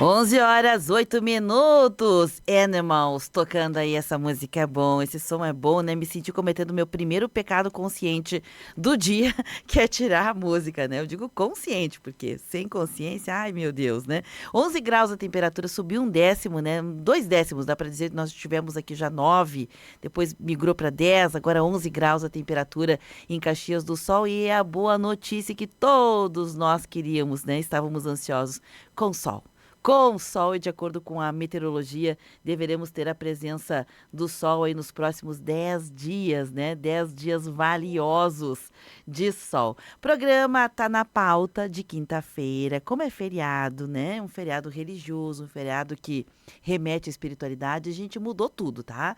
11h08. Animals, tocando aí essa música é bom, esse som é bom, né? Me senti cometendo meu primeiro pecado consciente do dia, que é tirar a música, né? Eu digo consciente, porque sem consciência, ai meu Deus, né? 11 graus a temperatura, subiu um décimo, né? 2 décimos, dá pra dizer que nós tivemos aqui já 9, depois migrou para 10, agora 11 graus a temperatura em Caxias do Sol, e é a boa notícia que todos nós queríamos, né? Estávamos ansiosos com sol. Com sol, e de acordo com a meteorologia, deveremos ter a presença do sol aí nos próximos 10 dias, né? 10 dias valiosos de sol. Programa tá na pauta de quinta-feira, como é feriado, né? Um feriado religioso, um feriado que remete à espiritualidade, a gente mudou tudo, tá?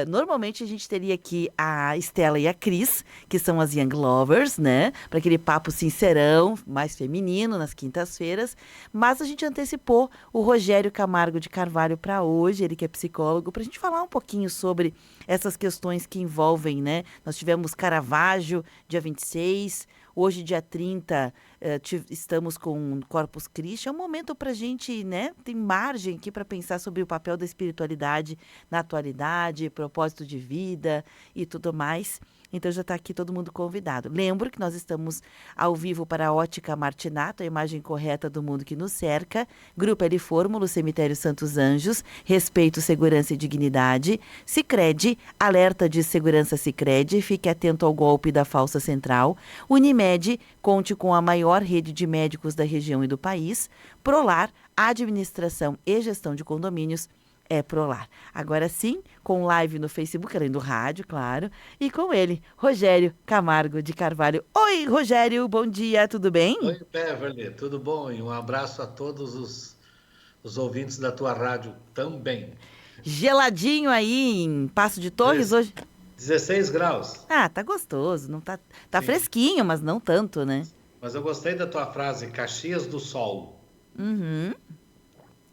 Normalmente a gente teria aqui a Estela e a Cris, que são as Young Lovers, né? Para aquele papo sincerão, mais feminino nas quintas-feiras, mas a gente antecipou o Rogério Camargo de Carvalho para hoje, ele que é psicólogo, para a gente falar um pouquinho sobre essas questões que envolvem, né? Nós tivemos Caravaggio, dia 26, hoje, dia 30, estamos com Corpus Christi. É um momento para a gente, né? Tem margem aqui para pensar sobre o papel da espiritualidade na atualidade, propósito de vida e tudo mais. Então já está aqui todo mundo convidado. Lembro que nós estamos ao vivo para a Ótica Martinato, a imagem correta do mundo que nos cerca. Grupo L Fórmula, Cemitério Santos Anjos, Respeito, Segurança e Dignidade. Sicredi, alerta de segurança Sicredi, fique atento ao golpe da falsa central. Unimed, conte com a maior rede de médicos da região e do país. Prolar, administração e gestão de condomínios. É Prolar. Agora sim, com live no Facebook, além do rádio, claro, e com ele, Rogério Camargo de Carvalho. Oi, Rogério, bom dia, tudo bem? Oi, Beverly, tudo bom? E um abraço a todos os ouvintes da tua rádio também. Geladinho aí em Passo de Torres Dez- hoje? 16 graus. Ah, tá gostoso, não tá Sim. fresquinho, mas não tanto, né? Mas eu gostei da tua frase, Caxias do Sol. Uhum.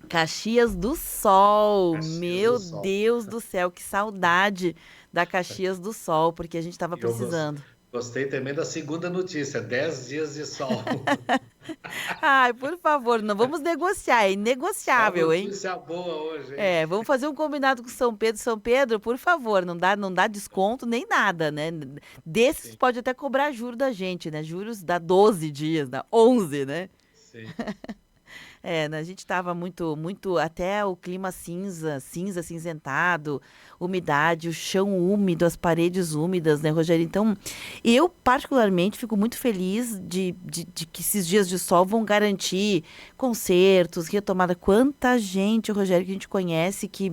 Caxias do Sol, Caxias do meu Sol. Deus do céu, que saudade da Caxias do Sol, porque a gente tava E eu precisando. gostei também da segunda notícia, 10 dias de sol. Ai, por favor, não vamos negociar, é Só inegociável, hein? notícia boa hoje, hein? É, vamos fazer um combinado com São Pedro. São Pedro, por favor, não dá desconto nem nada, né? Desses Sim, pode até cobrar juros da gente, né? Juros dá 12 dias, dá 11, né? sim. É, né, a gente tava muito, até o clima cinzentado, umidade, o chão úmido, as paredes úmidas, né, Rogério? Então, eu particularmente fico muito feliz de que esses dias de sol vão garantir concertos, retomada. Quanta gente, Rogério, que a gente conhece que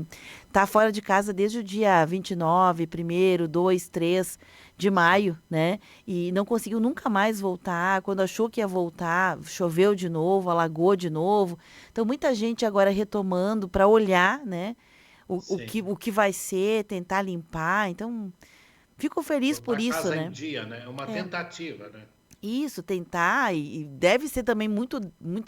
tá fora de casa desde o dia 29, 1º, 2, 3 de maio, né? E não conseguiu nunca mais voltar. Quando achou que ia voltar, choveu de novo, alagou de novo. Então, muita gente agora retomando para olhar, né? Sim. O que vai ser, tentar limpar. Então, fico feliz Botar por a isso, casa em né? dia, né? É uma É. tentativa, né? Isso, tentar. E deve ser também muito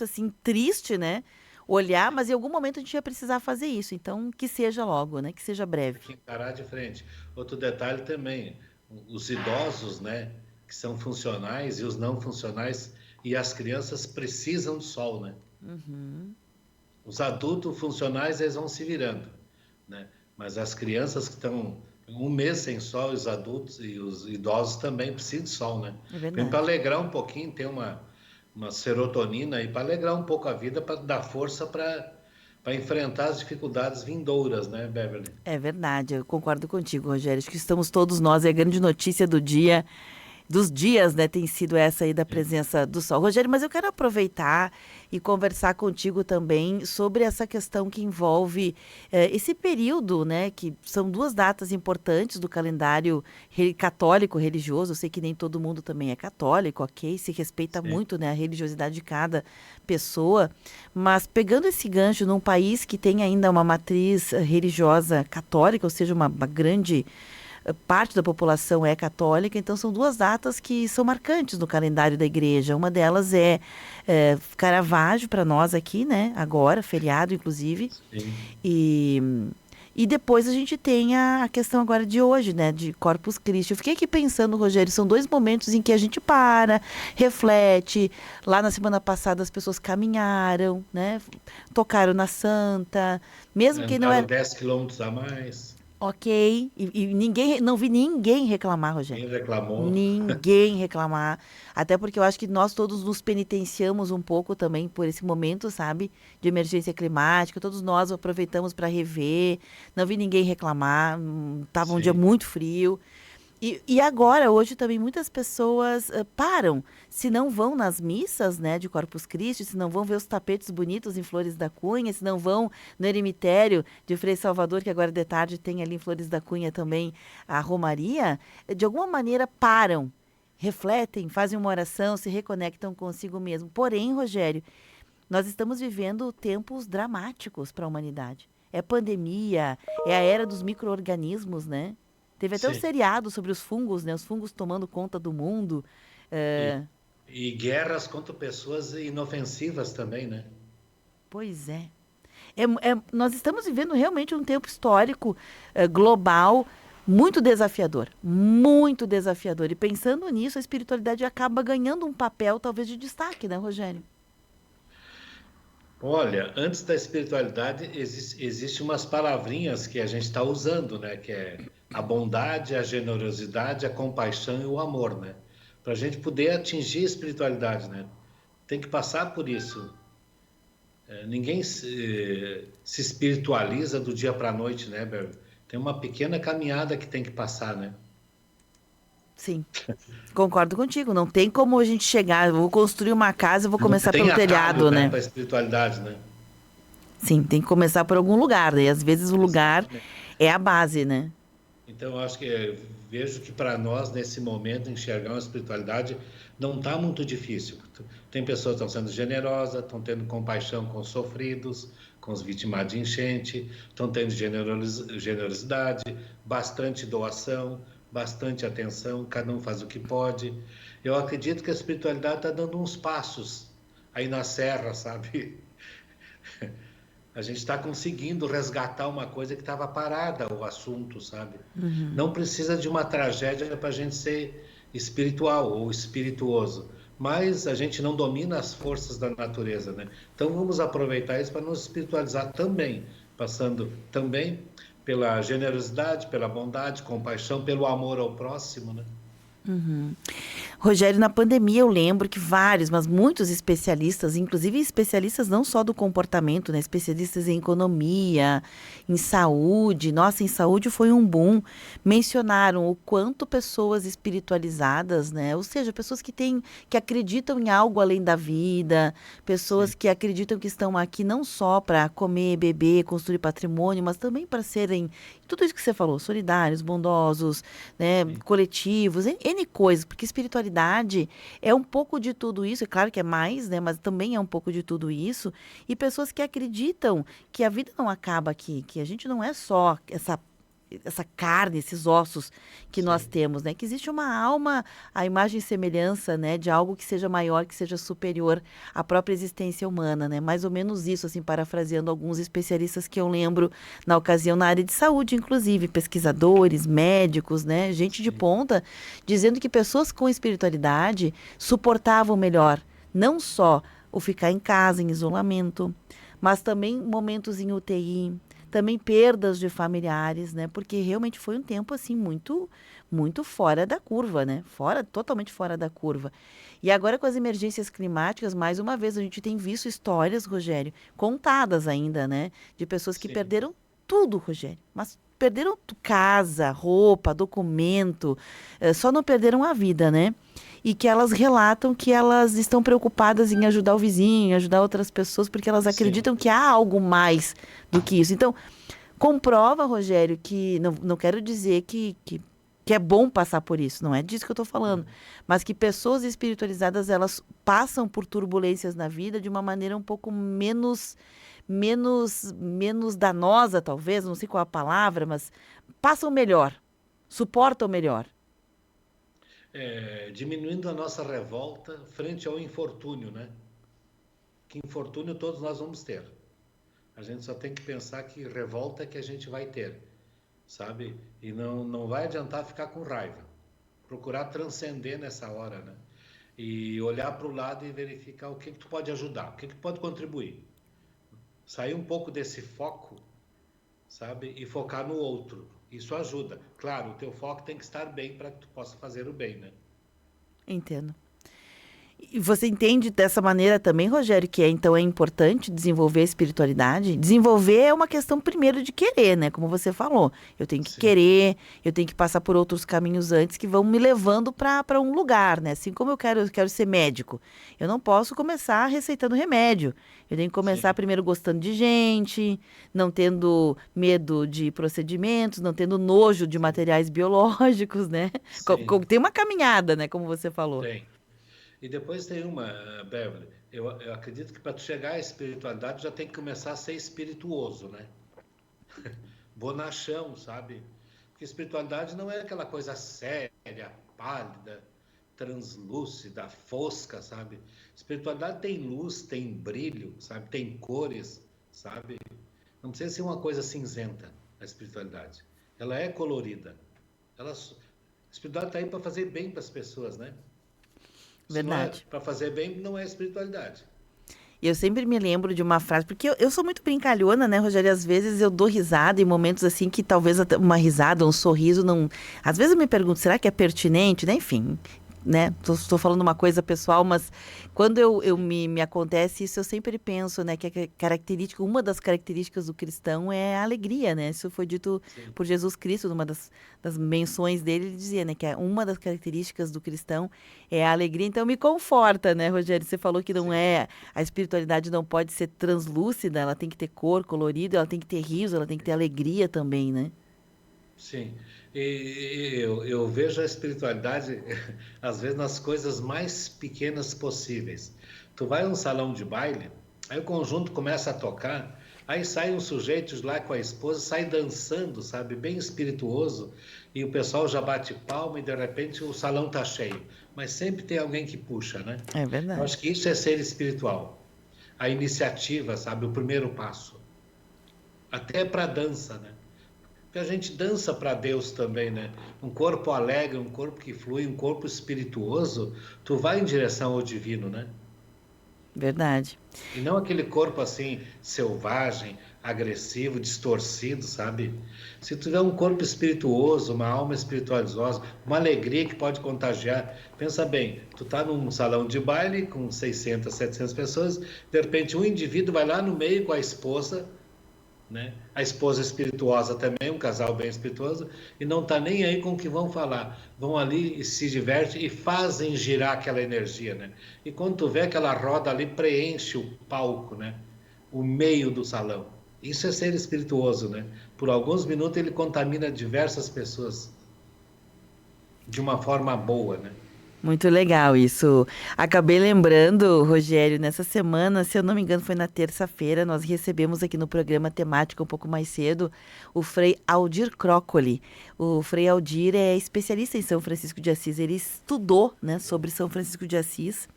assim, triste, né? Olhar, mas em algum momento a gente ia precisar fazer isso. Então, que seja logo, né? Que seja breve. Tem que encarar de frente. Outro detalhe também, os idosos, né, que são funcionais e os não funcionais, e as crianças precisam do sol, né? Os adultos funcionais, eles vão se virando, né? Mas as crianças que estão um mês sem sol, os adultos e os idosos também precisam de sol, né? É Vem para verdade. alegrar um pouquinho, ter uma serotonina aí para alegrar um pouco a vida, para dar força para enfrentar as dificuldades vindouras, né, Beverly? É verdade, eu concordo contigo, Rogério. Acho que estamos todos nós, é a grande notícia do dia, dos dias, né, tem sido essa aí da Sim, presença do sol. Rogério, mas eu quero aproveitar e conversar contigo também sobre essa questão que envolve esse período, né, que são duas datas importantes do calendário católico religioso. Eu sei que nem todo mundo também é católico, ok? Se respeita sim. muito, né, a religiosidade de cada pessoa, mas pegando esse gancho num país que tem ainda uma matriz religiosa católica, ou seja, uma grande parte da população é católica, então são duas datas que são marcantes no calendário da igreja. Uma delas é Caravaggio para nós aqui, né? Agora, feriado, inclusive. Sim. E, E depois a gente tem a questão agora de hoje, né, de Corpus Christi. Eu fiquei aqui pensando, Rogério, são dois momentos em que a gente para, reflete. Lá na semana passada as pessoas caminharam, né, tocaram na Santa, mesmo quem não Andaram é 10 quilômetros a mais, ok. E ninguém, não vi ninguém reclamar, Rogério. quem reclamou. Ninguém reclamar. Até porque eu acho que nós todos nos penitenciamos um pouco também por esse momento, sabe? De emergência climática. Todos nós aproveitamos para rever. Não vi ninguém reclamar. Tava um dia Sim. muito frio. E agora, hoje também muitas pessoas param. Se não vão nas missas, né, de Corpus Christi, se não vão ver os tapetes bonitos em Flores da Cunha, se não vão no eremitério de Frei Salvador, que agora de tarde tem ali em Flores da Cunha também a Romaria, de alguma maneira param, refletem, fazem uma oração, se reconectam consigo mesmo. Porém, Rogério, nós estamos vivendo tempos dramáticos para a humanidade. É pandemia, é a era dos micro-organismos, né? Teve até um Sim. seriado sobre os fungos, né? Os fungos tomando conta do mundo. E, É, e guerras contra pessoas inofensivas também, né? pois é. Nós estamos vivendo realmente um tempo histórico, global, muito desafiador. Muito desafiador. E pensando nisso, a espiritualidade acaba ganhando um papel, talvez, de destaque, né, Rogério? Olha, antes da espiritualidade, existe umas palavrinhas que a gente está usando, né? Que é a bondade, a generosidade, a compaixão e o amor, né? Para a gente poder atingir a espiritualidade, né? Tem que passar por isso. Ninguém se espiritualiza do dia para a noite, né, Ber? Tem uma pequena caminhada que tem que passar, né? Sim, concordo contigo. Não tem como a gente chegar, eu vou construir uma casa, eu vou Não começar tem pelo atalho, telhado, né, né? para a espiritualidade, né? Sim, tem que começar por algum lugar, né? E às vezes o lugar Exatamente. é a base, né? Então, eu acho que vejo que para nós, nesse momento, enxergar uma espiritualidade não está muito difícil. Tem pessoas que estão sendo generosas, estão tendo compaixão com os sofridos, com os vitimados de enchente, estão tendo generosidade, bastante doação, bastante atenção, cada um faz o que pode. Eu acredito que a espiritualidade está dando uns passos aí na serra, sabe? A gente está conseguindo resgatar uma coisa que estava parada, o assunto, sabe? Não precisa de uma tragédia para a gente ser espiritual ou espirituoso, mas a gente não domina as forças da natureza, né? Então vamos aproveitar isso para nos espiritualizar também, passando também pela generosidade, pela bondade, compaixão, pelo amor ao próximo, né? Rogério, na pandemia eu lembro que vários, mas muitos especialistas, inclusive especialistas não só do comportamento, né? Especialistas em economia, em saúde, nossa, em saúde foi um boom, mencionaram o quanto pessoas espiritualizadas, né? Ou seja, pessoas que acreditam em algo além da vida, pessoas Sim, que acreditam que estão aqui não só para comer, beber, construir patrimônio, mas também para serem, tudo isso que você falou, solidários, bondosos, né, sim, coletivos, N coisas, porque espiritualidade é um pouco de tudo isso, é claro que é mais, né, mas também é um pouco de tudo isso, e pessoas que acreditam que a vida não acaba aqui, que a gente não é só essa carne, esses ossos que nós sim. temos, né? Que existe uma alma, a imagem e semelhança, né, de algo que seja maior, que seja superior à própria existência humana, né? Mais ou menos isso, assim, parafraseando alguns especialistas que eu lembro na ocasião na área de saúde, inclusive pesquisadores, médicos, né, gente de Sim. ponta, dizendo que pessoas com espiritualidade suportavam melhor, não só o ficar em casa, em isolamento, mas também momentos em UTI, também perdas de familiares, né? Porque realmente foi um tempo assim muito fora da curva, né? Fora, totalmente fora da curva. E agora com as emergências climáticas, mais uma vez a gente tem visto histórias, Rogério, contadas ainda, né, de pessoas que Sim. perderam tudo, Rogério, mas perderam casa, roupa, documento, só não perderam a vida, né? E que elas relatam que elas estão preocupadas em ajudar o vizinho, em ajudar outras pessoas, porque elas Sim. acreditam que há algo mais do que isso. Então, comprova, Rogério, que não quero dizer que é bom passar por isso, não é disso que eu estou falando, mas que pessoas espiritualizadas elas passam por turbulências na vida de uma maneira um pouco menos danosa, talvez, não sei qual a palavra, mas passam melhor, suportam melhor. Diminuindo a nossa revolta frente ao infortúnio, né? Que infortúnio todos nós vamos ter. A gente só tem que pensar que revolta que a gente vai ter, sabe? E não vai adiantar ficar com raiva. Procurar transcender nessa hora, né? E olhar para o lado e verificar o que tu pode ajudar, o que tu pode contribuir. Sair um pouco desse foco, sabe? E focar no outro. Isso ajuda. Claro, o teu foco tem que estar bem para que tu possa fazer o bem, né? Entendo. E você entende dessa maneira também, Rogério, que então é importante desenvolver a espiritualidade? Desenvolver é uma questão primeiro de querer, né? Como você falou. Eu tenho que Sim, querer, eu tenho que passar por outros caminhos antes que vão me levando para um lugar, né? Assim como eu quero ser médico. Eu não posso começar receitando remédio. Eu tenho que começar sim, primeiro gostando de gente, não tendo medo de procedimentos, não tendo nojo de sim, materiais biológicos, né? sim, Tem uma caminhada, né? Como você falou. tem. E depois tem uma, Beverly, eu acredito que para tu chegar à espiritualidade já tem que começar a ser espirituoso, né? Bonachão, sabe? Porque espiritualidade não é aquela coisa séria, pálida, translúcida, fosca, sabe? Espiritualidade tem luz, tem brilho, sabe? Tem cores, sabe? Não precisa ser uma coisa cinzenta, a espiritualidade. Ela é colorida. A espiritualidade está aí para fazer bem para as pessoas, né? Se não é Verdade. para fazer bem, não é espiritualidade. E eu sempre me lembro de uma frase, porque eu sou muito brincalhona, né, Rogério? Às vezes eu dou risada em momentos assim que talvez até uma risada, um sorriso não. Às vezes eu me pergunto, será que é pertinente, né? Enfim, né? Tô falando uma coisa pessoal, mas quando me acontece isso, eu sempre penso, né, que a característica, uma das características do cristão é a alegria, né? Isso foi dito Sim, por Jesus Cristo, numa das menções dele, ele dizia, né, que uma das características do cristão é a alegria. Então me conforta, né, Rogério? Você falou que não sim, é, a espiritualidade não pode ser translúcida, ela tem que ter cor, colorido, ela tem que ter riso, ela tem que ter alegria também, né? sim. E eu vejo a espiritualidade, às vezes, nas coisas mais pequenas possíveis. Tu vai a um salão de baile, aí o conjunto começa a tocar, aí sai um sujeito lá com a esposa, sai dançando, sabe, bem espirituoso, e o pessoal já bate palma e de repente o salão tá cheio. Mas sempre tem alguém que puxa, né? É Eu verdade. acho que isso é ser espiritual. A iniciativa, sabe, o primeiro passo. Até para dança, né? Porque a gente dança para Deus também, né? Um corpo alegre, um corpo que flui, um corpo espirituoso, tu vai em direção ao divino, né? Verdade. E não aquele corpo assim, selvagem, agressivo, distorcido, sabe? Se tu tiver um corpo espirituoso, uma alma espirituosa, uma alegria que pode contagiar. Pensa bem, tu tá num salão de baile com 600, 700 pessoas, de repente um indivíduo vai lá no meio com a esposa, né? A esposa espirituosa também, um casal bem espirituoso, e não está nem aí com o que vão falar. Vão ali e se divertem e fazem girar aquela energia, né? E quando tu vê aquela roda ali, preenche o palco, né? O meio do salão. Isso é ser espirituoso, né? Por alguns minutos ele contamina diversas pessoas de uma forma boa, né? Muito legal isso. Acabei lembrando, Rogério, nessa semana, se eu não me engano, foi na terça-feira, nós recebemos aqui no programa temático um pouco mais cedo o Frei Aldir Croccoli. O Frei Aldir é especialista em São Francisco de Assis. Ele estudou, né, sobre São Francisco de Assis.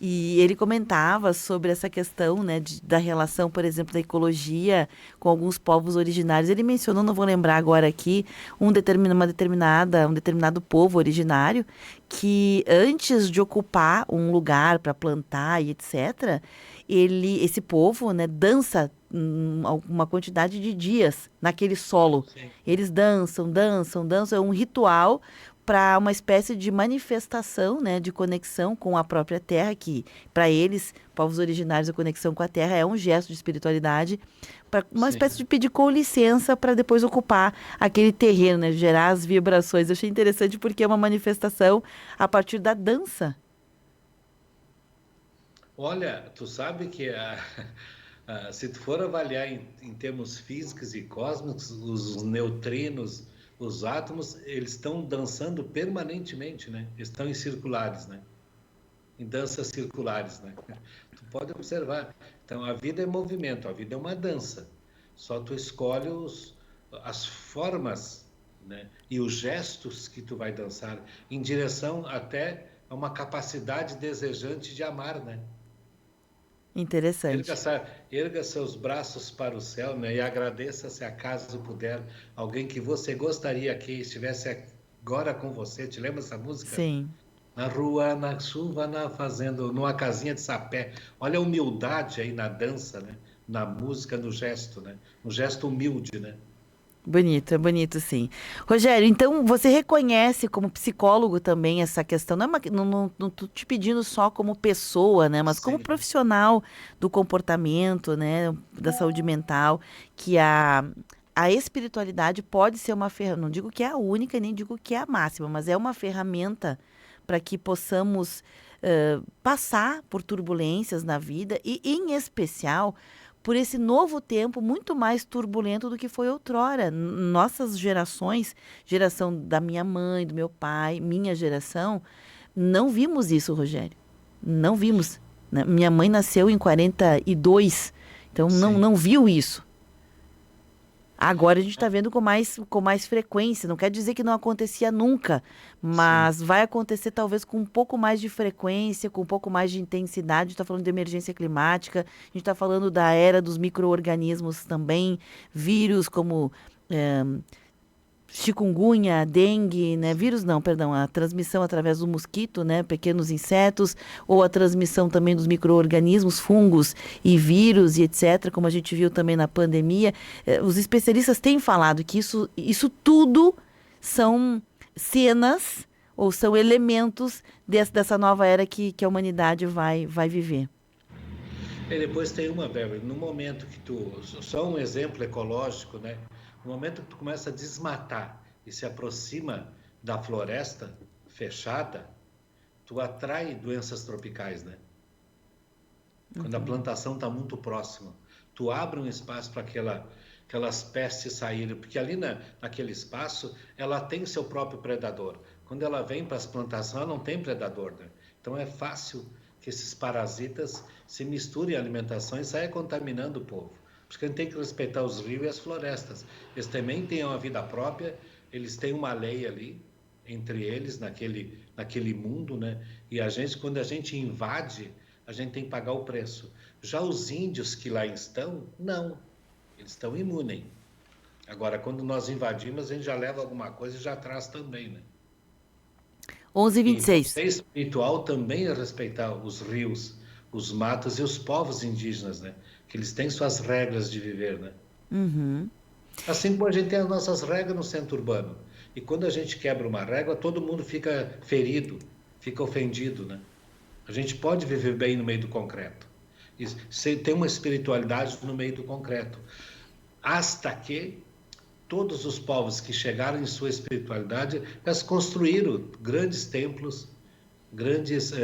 E ele comentava sobre essa questão, né, da relação, por exemplo, da ecologia com alguns povos originários. Ele mencionou, não vou lembrar agora aqui, um determinado povo originário que antes de ocupar um lugar para plantar e etc., esse povo, né, dança uma quantidade de dias naquele solo. Sim, Eles dançam, dançam, dançam. É um ritual para uma espécie de manifestação, né, de conexão com a própria terra, que para eles, povos originários, a conexão com a terra é um gesto de espiritualidade, para uma espécie sim. de pedir com licença para depois ocupar aquele terreno, né, gerar as vibrações. Eu achei interessante porque é uma manifestação a partir da dança. Olha, tu sabe que se tu for avaliar em termos físicos e cósmicos, os neutrinos, os átomos, eles estão dançando permanentemente, né? Estão em circulares, né? Em danças circulares, né? Tu pode observar. Então, a vida é movimento, a vida é uma dança. Só tu escolhe as formas, né? E os gestos que tu vai dançar em direção até a uma capacidade desejante de amar, né? Erga, Interessante. erga seus braços para o céu, né? E agradeça se acaso puder alguém que você gostaria que estivesse agora com você. Te lembra essa música? Sim. Na rua, na chuva, na fazenda, numa casinha de sapé. Olha a humildade aí na dança, né? Na música, no gesto, né? No gesto humilde, né? Bonito, é bonito, sim. Rogério, então você reconhece como psicólogo também essa questão? Não tô te pedindo só como pessoa, né? Mas como Sim, profissional do comportamento, né? Da saúde mental, que a espiritualidade pode ser uma ferramenta. Não digo que é a única, nem digo que é a máxima, mas é uma ferramenta para que possamos passar por turbulências na vida e, em especial, por esse novo tempo muito mais turbulento do que foi outrora. Nossas gerações, geração da minha mãe, do meu pai, minha geração, não vimos isso, Rogério. Não vimos, né? Minha mãe nasceu em 42, então sim. não viu isso. Agora a gente está vendo com mais frequência. Não quer dizer que não acontecia nunca, Sim. mas vai acontecer talvez com um pouco mais de frequência, com um pouco mais de intensidade. A gente está falando de emergência climática, a gente está falando da era dos micro-organismos também, vírus como eh, chikungunya, dengue, né? Vírus não, perdão, a transmissão através do mosquito, né? Pequenos insetos, ou a transmissão também dos micro-organismos, fungos e vírus e etc., como a gente viu também na pandemia. Os especialistas têm falado que isso tudo são cenas ou são elementos dessa nova era que a humanidade vai viver. E depois tem uma, Beverly, no momento que só um exemplo ecológico, né? No momento que tu começa a desmatar e se aproxima da floresta fechada, tu atrai doenças tropicais, né? Quando a plantação está muito próxima, tu abre um espaço para aquelas pestes saírem, porque ali naquele espaço ela tem seu próprio predador. Quando ela vem para as plantações, ela não tem predador, né? Então é fácil que esses parasitas se misturem à alimentação e saiam contaminando o povo. Porque a gente tem que respeitar os rios e as florestas. Eles também têm uma vida própria, eles têm uma lei ali entre eles naquele mundo, né? E quando a gente invade, a gente tem que pagar o preço. Já os índios que lá estão, não, eles estão imunes. Agora, quando nós invadimos, a gente já leva alguma coisa e já traz também, né? E por 11h26. ser espiritual também é respeitar os rios, os matos e os povos indígenas, né? Que eles têm suas regras de viver, né? Uhum. Assim como a gente tem as nossas regras no centro urbano. E quando a gente quebra uma regra, todo mundo fica ferido, fica ofendido, né? A gente pode viver bem no meio do concreto. E tem uma espiritualidade no meio do concreto. Hasta que todos os povos que chegaram em sua espiritualidade, eles construíram grandes templos, grandes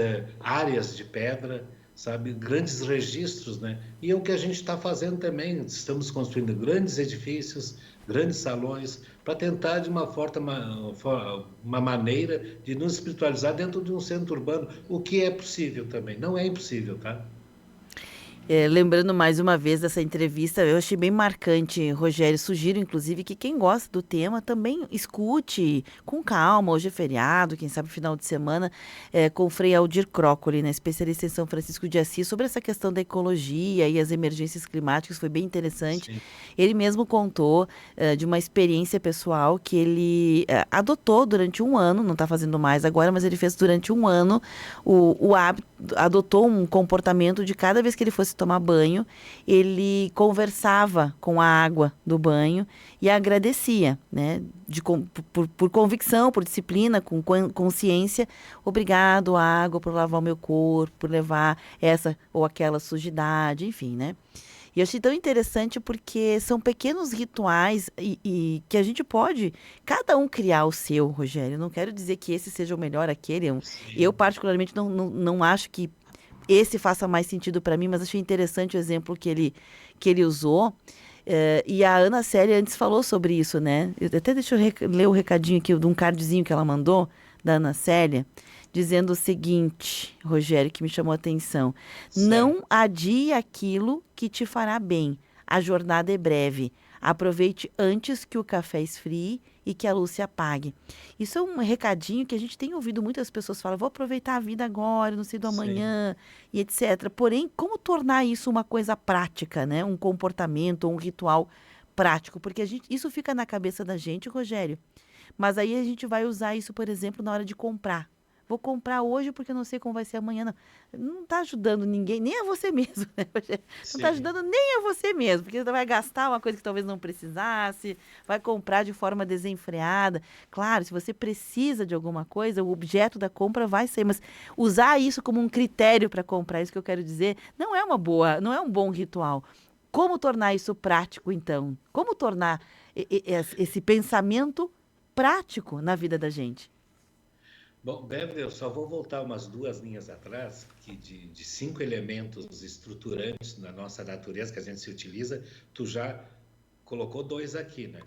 áreas de pedra, sabe, grandes registros, né? E é o que a gente está fazendo também. Estamos construindo grandes edifícios, grandes salões, para tentar de uma maneira de nos espiritualizar dentro de um centro urbano, o que é possível também. Não é impossível, tá? Lembrando mais uma vez dessa entrevista, eu achei bem marcante, Rogério. Sugiro, inclusive, que quem gosta do tema também escute com calma. Hoje é feriado, quem sabe final de semana, com o Frei Aldir Crócoli, né, especialista em São Francisco de Assis, sobre essa questão da ecologia e as emergências climáticas. Foi bem interessante. Sim, Ele mesmo contou de uma experiência pessoal que ele adotou durante um ano, não está fazendo mais agora, mas ele fez durante um ano o hábito, adotou um comportamento de cada vez que ele fosse tomar banho, ele conversava com a água do banho e agradecia, né? Por convicção, por disciplina, com consciência. Obrigado, água, por lavar o meu corpo, por levar essa ou aquela sujidade, enfim, né? E eu achei tão interessante porque são pequenos rituais e que a gente pode, cada um criar o seu, Rogério. Não quero dizer que esse seja o melhor, aquele. Eu sim. particularmente, não acho que esse faça mais sentido para mim, mas achei interessante o exemplo que ele usou. E a Ana Célia antes falou sobre isso, né? Até deixa eu ler o recadinho aqui de um cardzinho que ela mandou, da Ana Célia, dizendo o seguinte, Rogério, que me chamou a atenção. Não Certo. adie aquilo que te fará bem. A jornada é breve. Aproveite antes que o café esfrie e que a luz se apague. Isso é um recadinho que a gente tem ouvido muitas pessoas falar, vou aproveitar a vida agora, não sei do Sim. amanhã, e etc. Porém, como tornar isso uma coisa prática, né? Um comportamento, um ritual prático? Porque isso fica na cabeça da gente, Rogério, mas aí a gente vai usar isso, por exemplo, na hora de comprar. Vou comprar hoje porque eu não sei como vai ser amanhã. Não, não está ajudando ninguém, nem a você mesmo, né, Rogério? Não está Sim. ajudando nem a você mesmo, porque você vai gastar uma coisa que talvez não precisasse, vai comprar de forma desenfreada. Claro, se você precisa de alguma coisa, o objeto da compra vai ser, mas usar isso como um critério para comprar, isso que eu quero dizer, não é uma boa, não é um bom ritual. Como tornar isso prático, então? Como tornar esse pensamento prático na vida da gente? Bom, Beverly, eu só vou voltar umas 2 linhas atrás, que de 5 elementos estruturantes na nossa natureza que a gente se utiliza, tu já colocou 2 aqui, né?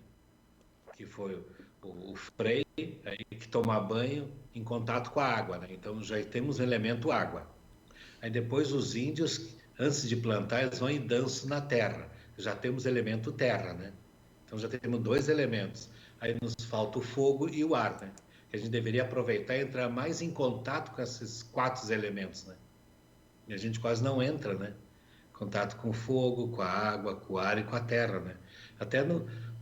Que foi o freio, aí que tomar banho em contato com a água, né? Então já temos o elemento água. Aí depois os índios, antes de plantar, eles vão e dançam na terra. Já temos elemento terra, né? Então já temos 2 elementos. Aí nos falta o fogo e o ar, né? Que a gente deveria aproveitar e entrar mais em contato com esses 4 elementos, né? E a gente quase não entra, né? Contato com o fogo, com a água, com o ar e com a terra, né? Até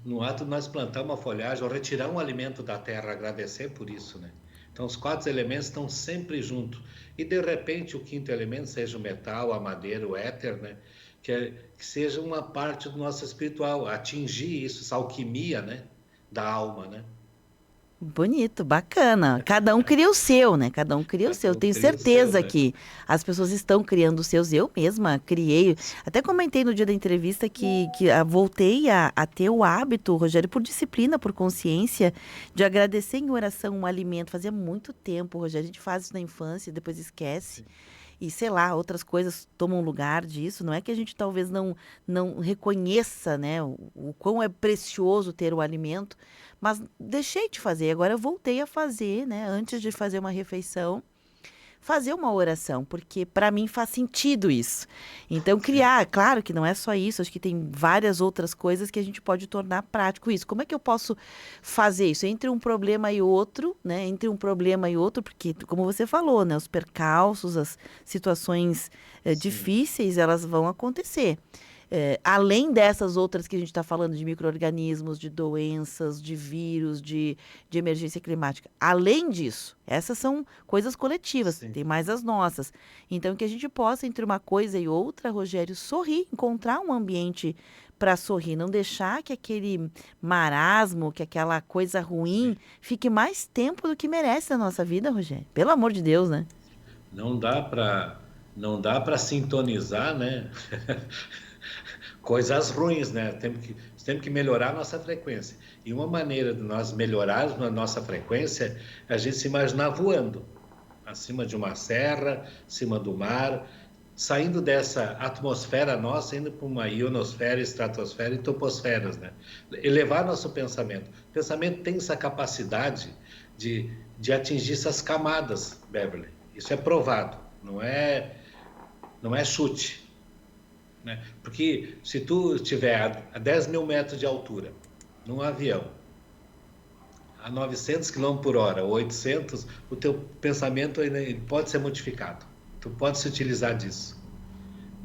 no ato de nós plantar uma folhagem ou retirar um alimento da terra, agradecer por isso, né? Então os 4 elementos estão sempre juntos. E de repente o 5º elemento, seja o metal, a madeira, o éter, né? Que seja uma parte do nosso espiritual, atingir isso, essa alquimia, né? Da alma, né? Bonito, bacana. Cada um cria o seu, né? Cada um cria o seu. Cada um Tenho cria o seu, certeza né? que as pessoas estão criando os seus. Eu mesma criei. Até comentei no dia da entrevista que voltei a ter o hábito, Rogério, por disciplina, por consciência, de agradecer em oração um alimento. Fazia muito tempo, Rogério. A gente faz isso na infância, depois esquece. Sim, E sei lá, outras coisas tomam lugar disso. Não é que a gente talvez não reconheça, né, o quão é precioso ter o alimento, mas deixei de fazer. Agora eu voltei a fazer, né, antes de sim, fazer uma refeição, fazer uma oração, porque para mim faz sentido isso. Então, sim, criar, claro que não é só isso, acho que tem várias outras coisas que a gente pode tornar prático isso. Como é que eu posso fazer isso entre um problema e outro, né? Entre um problema e outro, porque, como você falou, né? Os percalços, as situações sim, difíceis, elas vão acontecer. Além dessas outras que a gente está falando de micro-organismos, de doenças, de vírus, de emergência climática. Além disso, essas são coisas coletivas, sim. tem mais as nossas. Então, que a gente possa, entre uma coisa e outra, Rogério, sorrir, encontrar um ambiente para sorrir, não deixar que aquele marasmo, que aquela coisa ruim Sim. fique mais tempo do que merece na nossa vida, Rogério. Pelo amor de Deus, né? Não dá para sintonizar, né? Coisas ruins, né? Temos que melhorar a nossa frequência. E uma maneira de nós melhorarmos a nossa frequência é a gente se imaginar voando acima de uma serra, acima do mar, saindo dessa atmosfera nossa, indo para uma ionosfera, estratosfera e toposferas, né? Elevar nosso pensamento. O pensamento tem essa capacidade de atingir essas camadas, Beverly. Isso é provado, não é chute, né? Porque se tu estiver a 10 mil metros de altura, num avião, a 900 km por hora, ou 800, o teu pensamento ele pode ser modificado. Tu pode se utilizar disso.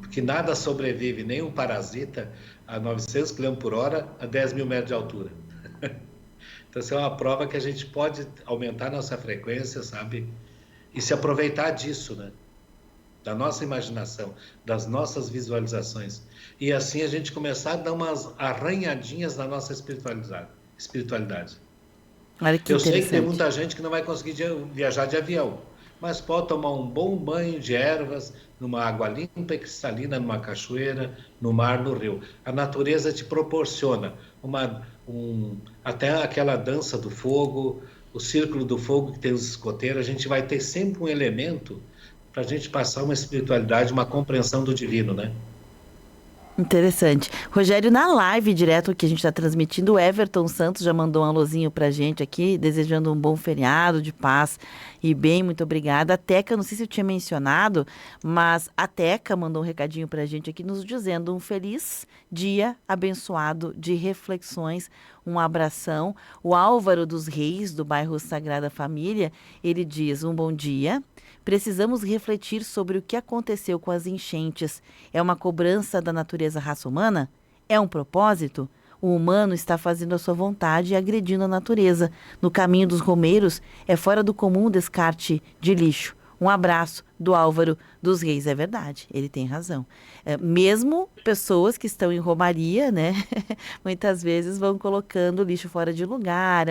Porque nada sobrevive, nem um parasita, a 900 km por hora, a 10 mil metros de altura. Então, isso é uma prova que a gente pode aumentar nossa frequência, sabe? E se aproveitar disso, né? Da nossa imaginação, das nossas visualizações. E assim a gente começar a dar umas arranhadinhas na nossa espiritualidade. Olha que Eu sei que tem interessante. muita gente que não vai conseguir viajar de avião, mas pode tomar um bom banho de ervas numa água limpa e cristalina, numa cachoeira, no mar, no rio. A natureza te proporciona até aquela dança do fogo, o círculo do fogo que tem os escoteiros, a gente vai ter sempre um elemento para a gente passar uma espiritualidade, uma compreensão do divino, né? Interessante. Rogério, na live direto que a gente está transmitindo, o Everton Santos já mandou um alôzinho pra gente aqui, desejando um bom feriado de paz e bem, muito obrigada. A Teca, não sei se eu tinha mencionado, mas a Teca mandou um recadinho pra gente aqui, nos dizendo um feliz dia abençoado de reflexões, um abração. O Álvaro dos Reis, do bairro Sagrada Família, ele diz um bom dia. Precisamos refletir sobre o que aconteceu com as enchentes. É uma cobrança da natureza raça humana? É um propósito? O humano está fazendo a sua vontade e agredindo a natureza. No caminho dos romeiros, é fora do comum o descarte de lixo. Um abraço do Álvaro dos Reis. É verdade, ele tem razão. Mesmo pessoas que estão em romaria, né? Muitas vezes vão colocando lixo fora de lugar.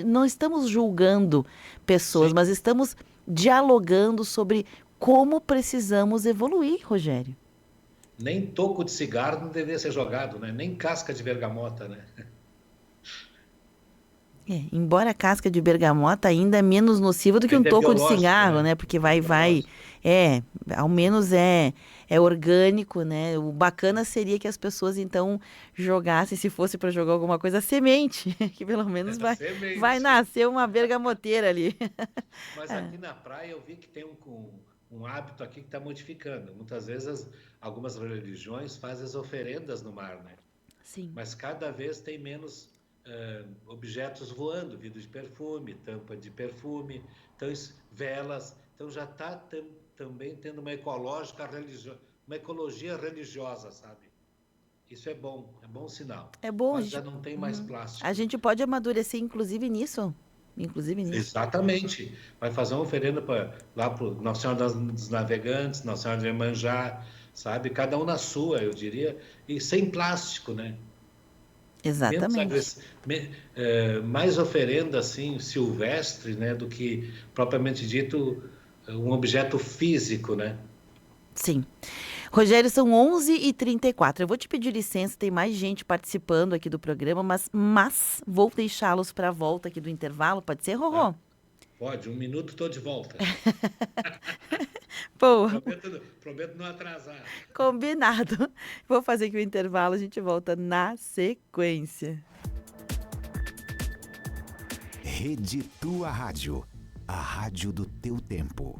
Não estamos julgando pessoas, mas estamos dialogando sobre como precisamos evoluir, Rogério. Nem toco de cigarro não deveria ser jogado, né? Nem casca de bergamota, né? Embora a casca de bergamota ainda é menos nociva do que um toco de cigarro, né? Porque ao menos é orgânico, né? O bacana seria que as pessoas, então, jogassem, se fosse para jogar alguma coisa, semente, que pelo menos vai nascer uma bergamoteira ali. Mas aqui na praia eu vi que tem um hábito aqui que está modificando. Muitas vezes algumas religiões fazem as oferendas no mar, né? Sim. Mas cada vez tem menos objetos voando, vidro de perfume, tampa de perfume, então, velas. Então já está também tendo uma ecologia religiosa, sabe? Isso é bom sinal. É bom. Mas já não tem mais plástico. A gente pode amadurecer, inclusive nisso. Exatamente. Vai fazer uma oferenda lá para Nossa Senhora dos Navegantes, Nossa Senhora de Iemanjá, sabe? Cada um na sua, eu diria, e sem plástico, né? Exatamente. Mais oferenda, assim, silvestre, né? Do que, propriamente dito, um objeto físico, né? Sim. Rogério, são 11h34. Eu vou te pedir licença, tem mais gente participando aqui do programa, mas vou deixá-los para a volta aqui do intervalo. Pode ser, Rorô? Pode, 1 minuto estou de volta. Boa. Prometo não atrasar. Combinado. Vou fazer aqui o intervalo, a gente volta na sequência. Rede Tua Rádio, a rádio do teu tempo.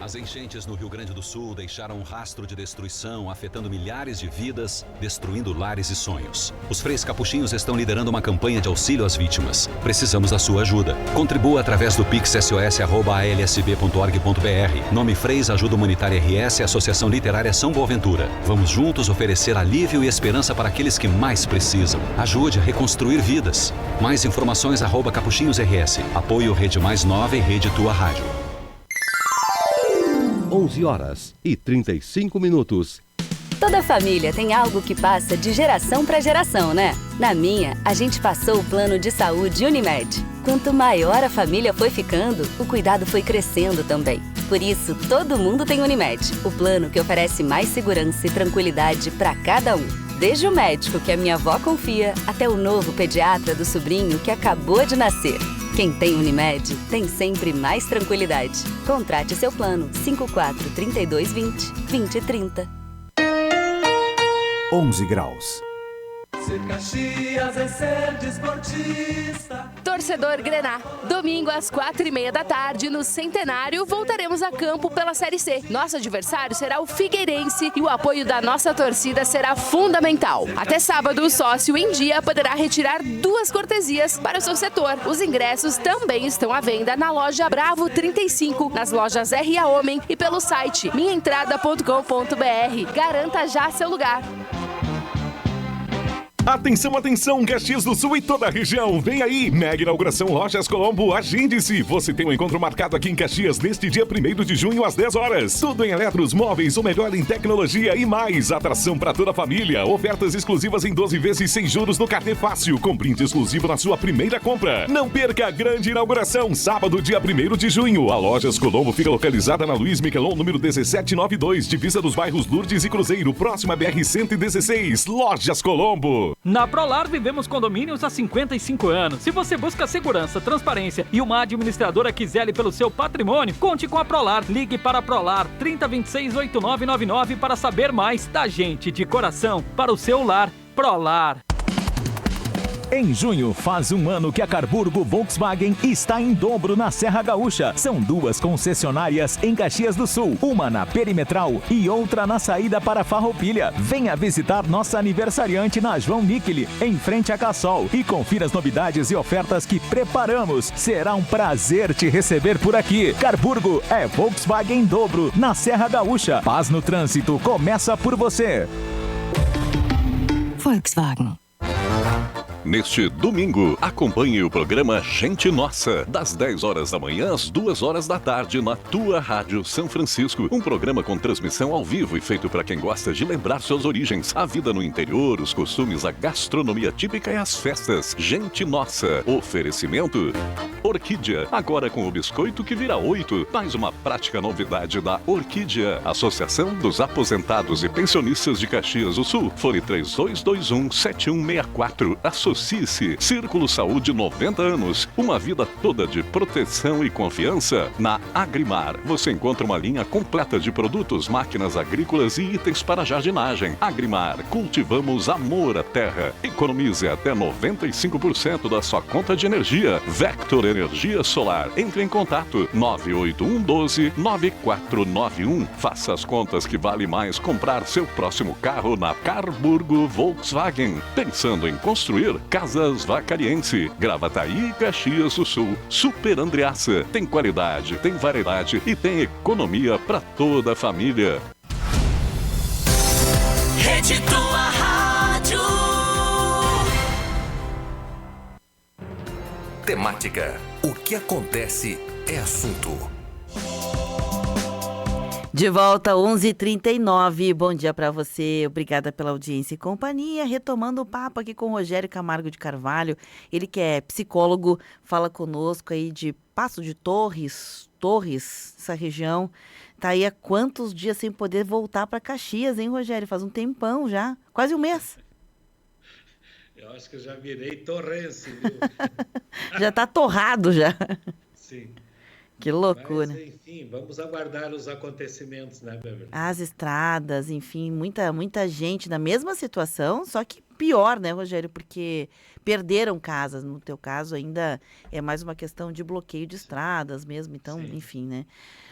As enchentes no Rio Grande do Sul deixaram um rastro de destruição, afetando milhares de vidas, destruindo lares e sonhos. Os Freis Capuchinhos estão liderando uma campanha de auxílio às vítimas. Precisamos da sua ajuda. Contribua através do Pix sos@alsb.org.br. Nome Freis Ajuda Humanitária RS, Associação Literária São Boaventura. Vamos juntos oferecer alívio e esperança para aqueles que mais precisam. Ajude a reconstruir vidas. Mais informações @Capuchinhos RS. Apoio Rede Mais Nova e Rede Tua Rádio. 11h35. Toda família tem algo que passa de geração para geração, né? Na minha, a gente passou o plano de saúde Unimed. Quanto maior a família foi ficando, o cuidado foi crescendo também. Por isso, todo mundo tem Unimed, o plano que oferece mais segurança e tranquilidade para cada um. Desde o médico que a minha avó confia, até o novo pediatra do sobrinho que acabou de nascer. Quem tem Unimed tem sempre mais tranquilidade. Contrate seu plano 54-3220-2030. 11 graus. Ser Caxias é ser desportista. Torcedor Grená, domingo às 4h30 no Centenário, voltaremos a campo pela Série C. Nosso adversário será o Figueirense e o apoio da nossa torcida será fundamental. Até sábado, o sócio em dia poderá retirar 2 cortesias para o seu setor. Os ingressos também estão à venda na loja Bravo 35, nas lojas RA Homem e pelo site minhaentrada.com.br. Garanta já seu lugar. Atenção, atenção, Caxias do Sul e toda a região. Vem aí, mega inauguração Lojas Colombo. Agende-se. Você tem um encontro marcado aqui em Caxias neste dia 1º de junho às 10 horas. Tudo em eletros, móveis, o melhor em tecnologia e mais. Atração para toda a família. Ofertas exclusivas em 12 vezes sem juros no cartão fácil. Com brinde exclusivo na sua primeira compra. Não perca a grande inauguração, sábado, dia 1º de junho. A Lojas Colombo fica localizada na Luiz Miquelon, número 1792, divisa dos bairros Lourdes e Cruzeiro, próxima BR-116. Lojas Colombo. Na Prolar vivemos condomínios há 55 anos. Se você busca segurança, transparência e uma administradora que zele pelo seu patrimônio, conte com a Prolar. Ligue para a Prolar 3026-8999 para saber mais da gente de coração para o seu lar. Prolar. Em junho, faz um ano que a Carburgo Volkswagen está em dobro na Serra Gaúcha. São 2 concessionárias em Caxias do Sul, uma na Perimetral e outra na saída para Farroupilha. Venha visitar nossa aniversariante na João Niqueli, em frente a Cassol, e confira as novidades e ofertas que preparamos. Será um prazer te receber por aqui. Carburgo é Volkswagen em dobro na Serra Gaúcha. Paz no trânsito começa por você. Volkswagen. Neste domingo, acompanhe o programa Gente Nossa, das 10 horas da manhã às 2 horas da tarde, na tua Rádio São Francisco. Um programa com transmissão ao vivo e feito para quem gosta de lembrar suas origens, a vida no interior, os costumes, a gastronomia típica e as festas. Gente Nossa. Oferecimento Orquídea, agora com o biscoito que vira 8. Mais uma prática novidade da Orquídea. Associação dos Aposentados e Pensionistas de Caxias do Sul. Fone 3221-7164. Associe-se. Círculo Saúde 90 anos. Uma vida toda de proteção e confiança. Na Agrimar, você encontra uma linha completa de produtos, máquinas agrícolas e itens para jardinagem. Agrimar, cultivamos amor à terra. Economize até 95% da sua conta de energia. Vector Energia Solar. Entre em contato 98112-9491. Faça as contas que vale mais comprar seu próximo carro na Carburgo Volkswagen. Pensando em construir Casas Vacariense, Gravataí, Caxias do Sul. Super Andreaça. Tem qualidade, tem variedade e tem economia para toda a família. Rede Tua Rádio. Temática. O que acontece é assunto. De volta, 11h39. Bom dia para você. Obrigada pela audiência e companhia. Retomando o papo aqui com o Rogério Camargo de Carvalho. Ele que é psicólogo, fala conosco aí de Passo de Torres, essa região. Tá aí há quantos dias sem poder voltar para Caxias, hein, Rogério? Faz um tempão já, quase um mês. Eu acho que eu já virei torrense, viu? Já tá torrado já. Sim. Que loucura. Mas, enfim, vamos aguardar os acontecimentos, né, Beverly? As estradas, enfim, muita gente na mesma situação, só que pior, né, Rogério? Porque perderam casas. No teu caso, ainda é mais uma questão de bloqueio de estradas mesmo. Então, sim, enfim, né?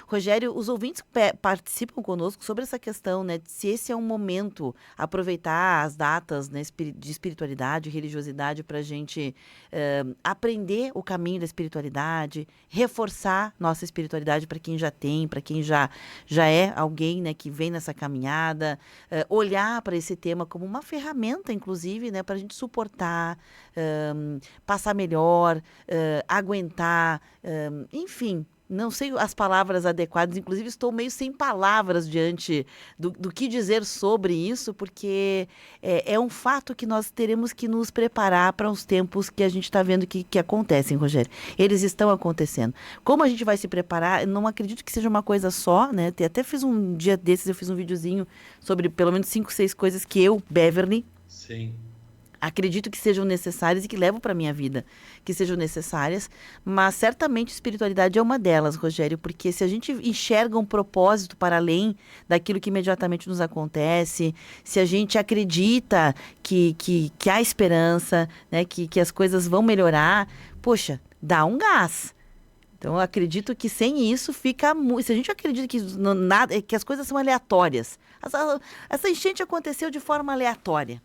Rogério, os ouvintes participam conosco sobre essa questão, né? Se esse é um momento, aproveitar as datas, né, de espiritualidade, religiosidade, para a gente aprender o caminho da espiritualidade, reforçar nossa espiritualidade para quem já tem, para quem já é alguém, né, que vem nessa caminhada, olhar para esse tema como uma ferramenta, inclusive, né, para a gente suportar, passar melhor, aguentar, enfim. Não sei as palavras adequadas, inclusive estou meio sem palavras diante do que dizer sobre isso, porque é um fato que nós teremos que nos preparar para os tempos que a gente está vendo que acontecem, Rogério. Eles estão acontecendo. Como a gente vai se preparar, não acredito que seja uma coisa só, né? Até fiz um dia desses, eu fiz um videozinho sobre pelo menos 5, 6 coisas que eu, Beverly, sim, acredito que sejam necessárias e que levo para a minha vida, que sejam necessárias, mas certamente espiritualidade é uma delas, Rogério, porque se a gente enxerga um propósito para além daquilo que imediatamente nos acontece, se a gente acredita que há esperança, né, que as coisas vão melhorar, poxa, dá um gás. Então, eu acredito que sem isso fica muito... Se a gente acredita que as coisas são aleatórias, essa enchente aconteceu de forma aleatória.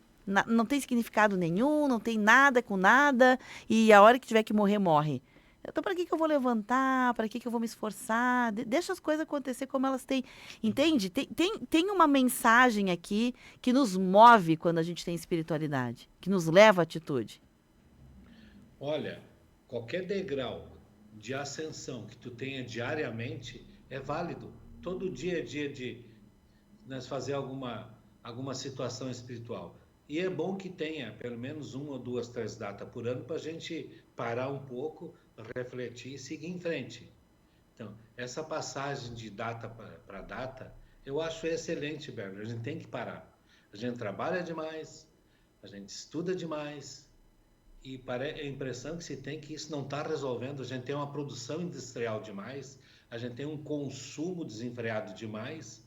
Não tem significado nenhum, não tem nada com nada, e a hora que tiver que morrer, morre. Então, para que eu vou levantar? Para que eu vou me esforçar? Deixa as coisas acontecer como elas têm. Entende? Tem uma mensagem aqui que nos move quando a gente tem espiritualidade, que nos leva à atitude. Olha, qualquer degrau de ascensão que tu tenha diariamente é válido. Todo dia é dia de nós fazer alguma situação espiritual. E é bom que tenha pelo menos 1 ou 2, 3 datas por ano para a gente parar um pouco, refletir e seguir em frente. Então, essa passagem de data para data, eu acho excelente, Berger. A gente tem que parar. A gente trabalha demais, A gente estuda demais e a impressão que se tem que isso não está resolvendo. A gente tem uma produção industrial demais, a gente tem um consumo desenfreado demais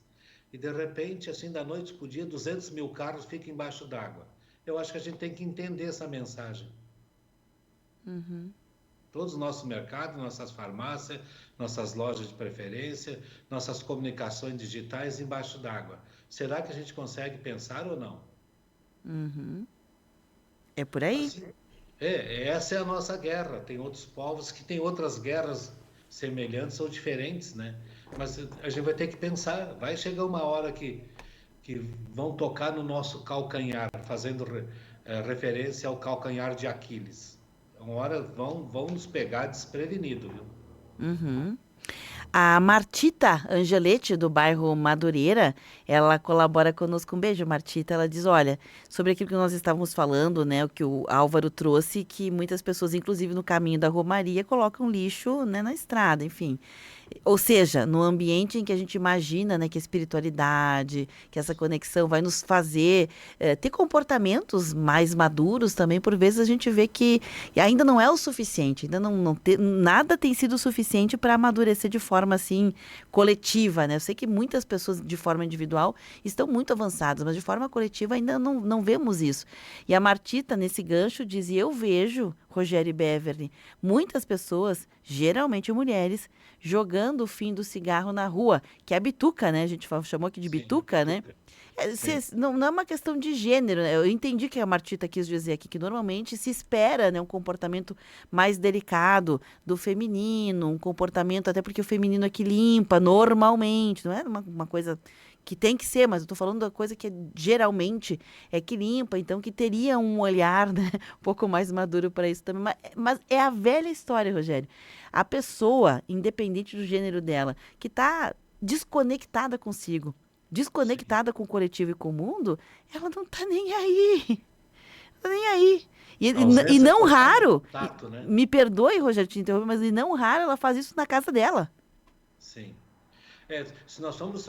e, de repente, assim, da noite para o dia, 200 mil carros ficam embaixo d'água. Eu acho que a gente tem que entender essa mensagem. Todos os nossos mercados, nossas farmácias, nossas lojas de preferência, nossas comunicações digitais embaixo d'água. Será que a gente consegue pensar ou não? É por aí. Assim, essa é a nossa guerra. Tem outros povos que têm outras guerras semelhantes ou diferentes, né? Mas a gente vai ter que pensar. Vai chegar uma hora que vão tocar no nosso calcanhar, fazendo referência ao calcanhar de Aquiles. Uma hora vão nos pegar desprevenido, viu? A Martita Angeletti, do bairro Madureira, ela colabora conosco. Um beijo, Martita. Ela diz, olha, sobre aquilo que nós estávamos falando, né, o que o Álvaro trouxe, que muitas pessoas, inclusive no caminho da Romaria, colocam lixo, né, na estrada, enfim. Ou seja, no ambiente em que a gente imagina, né, que a espiritualidade, que essa conexão vai nos fazer ter comportamentos mais maduros também, por vezes a gente vê que ainda não é o suficiente, ainda nada tem sido suficiente para amadurecer de forma assim coletiva, né? Eu sei que muitas pessoas de forma individual estão muito avançadas, mas de forma coletiva ainda não vemos isso. E a Martita, nesse gancho, diz, e eu vejo, Rogério e Beverly, muitas pessoas, geralmente mulheres, jogando o fim do cigarro na rua, que é a bituca, né? A gente chamou aqui de bituca, né? Não é uma questão de gênero, né? Eu entendi que a Martita quis dizer aqui, que normalmente se espera, né, um comportamento mais delicado do feminino, um comportamento, até porque o feminino é que limpa normalmente, não é uma coisa que tem que ser, mas eu estou falando da coisa que geralmente é que limpa, então que teria um olhar, né, um pouco mais maduro para isso também. Mas é a velha história, Rogério. A pessoa, independente do gênero dela, que está desconectada consigo, desconectada com o coletivo e com o mundo, ela não está nem aí. Não está nem aí. E não raro, contato, né? Me perdoe, Rogério, te interromper, mas não raro ela faz isso na casa dela. Sim. Se nós vamos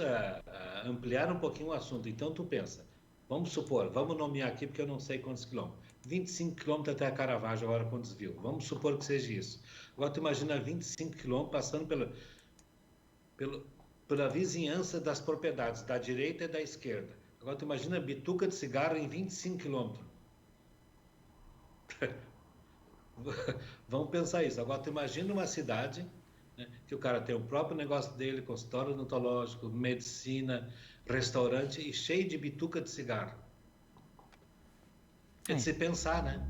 ampliar um pouquinho o assunto, então tu pensa, vamos supor, vamos nomear aqui porque eu não sei quantos quilômetros, 25 quilômetros até a Caravaggio agora com desvio, vamos supor que seja isso. Agora tu imagina 25 quilômetros passando pela vizinhança das propriedades, da direita e da esquerda. Agora tu imagina a bituca de cigarro em 25 quilômetros. Vamos pensar isso. Agora tu imagina uma cidade, né, que o cara tem o próprio negócio dele, consultório odontológico, medicina, restaurante e cheio de bituca de cigarro. É de se pensar, né?